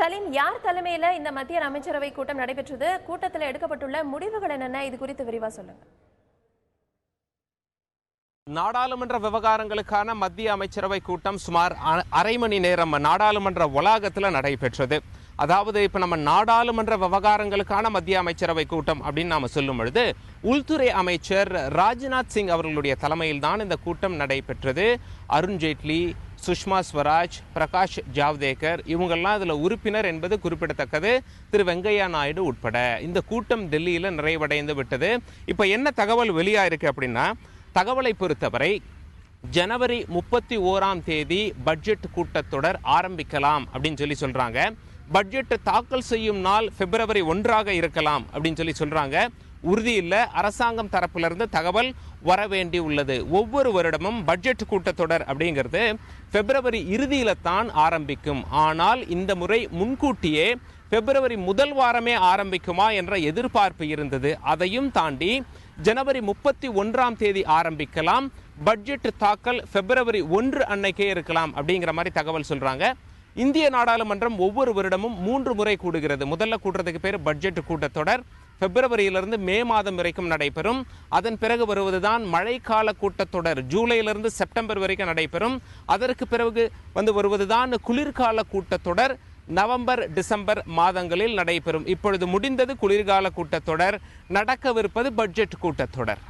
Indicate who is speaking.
Speaker 1: சலீம், யார் தலைமையில இந்த மத்திய அமைச்சரவை கூட்டம் நடைபெற்றது? கூட்டத்தில் எடுக்கப்பட்டுள்ள முடிவுகள் என்னென்ன? இது குறித்து விரிவா சொல்லுங்க.
Speaker 2: நாடாளுமன்ற விவகாரங்களுக்கான மத்திய அமைச்சரவை கூட்டம் சுமார் அரை மணி நேரம் நாடாளுமன்ற வளாகத்தில் நடைபெற்றது. அதாவது இப்ப நம்ம நாடாளுமன்ற விவகாரங்களுக்கான மத்திய அமைச்சரவை கூட்டம் அப்படின்னு நாம சொல்லும் பொழுது உள்துறை அமைச்சர் ராஜ்நாத் சிங் அவர்களுடைய தலைமையில் தான் இந்த கூட்டம் நடைபெற்றது. அருண்ஜேட்லி, சுஷ்மா ஸ்வராஜ், பிரகாஷ் ஜாவ்டேகர் இவங்கெல்லாம் இதுல உறுப்பினர் என்பது குறிப்பிடத்தக்கது. திரு வெங்கையா நாயுடு உட்பட இந்த கூட்டம் டெல்லியில நிறைவடைந்து விட்டது. இப்ப என்ன தகவல் வெளியாயிருக்கு அப்படின்னா, தகவலை பொறுத்தவரை ஜனவரி 31 பட்ஜெட் கூட்டத்தொடர் ஆரம்பிக்கலாம் அப்படின்னு சொல்றாங்க. பட்ஜெட் தாக்கல் செய்யும் நாள் பிப்ரவரி 1 இருக்கலாம் அப்படின்னு சொல்றாங்க. உறுதி இல்லை. அரசாங்கம் தரப்பிலிருந்து தகவல் வர வேண்டி உள்ளது. ஒவ்வொரு வருடமும் பட்ஜெட் கூட்டத்தொடர் அப்படிங்கிறது பிப்ரவரி இறுதியில தான் ஆரம்பிக்கும். ஆனால் இந்த முறை முன்கூட்டியே பிப்ரவரி முதல் வாரமே ஆரம்பிக்குமா என்ற எதிர்பார்ப்பு இருந்தது. அதையும் தாண்டி ஜனவரி 31 ஆரம்பிக்கலாம். பட்ஜெட் தாக்கல் பிப்ரவரி 1 அன்னைக்கே இருக்கலாம் அப்படிங்கிற மாதிரி தகவல் சொல்றாங்க. இந்திய நாடாளுமன்றம் ஒவ்வொரு வருடமும் 3 முறை கூடுகிறது. முதல்ல கூட்டுறதுக்கு பேர் பட்ஜெட் கூட்டத்தொடர். பிப்ரவரியிலிருந்து மே மாதம் வரைக்கும் நடைபெறும். அதன் பிறகு வருவதுதான் மழைக்கால கூட்டத்தொடர். ஜூலையிலிருந்து செப்டம்பர் வரைக்கும் நடைபெறும். அதற்கு பிறகு வருவதுதான் குளிர்கால கூட்டத்தொடர். நவம்பர் டிசம்பர் மாதங்களில் நடைபெறும். இப்பொழுது முடிந்தது குளிர்கால கூட்டத்தொடர், நடக்கவிருப்பது பட்ஜெட் கூட்டத்தொடர்.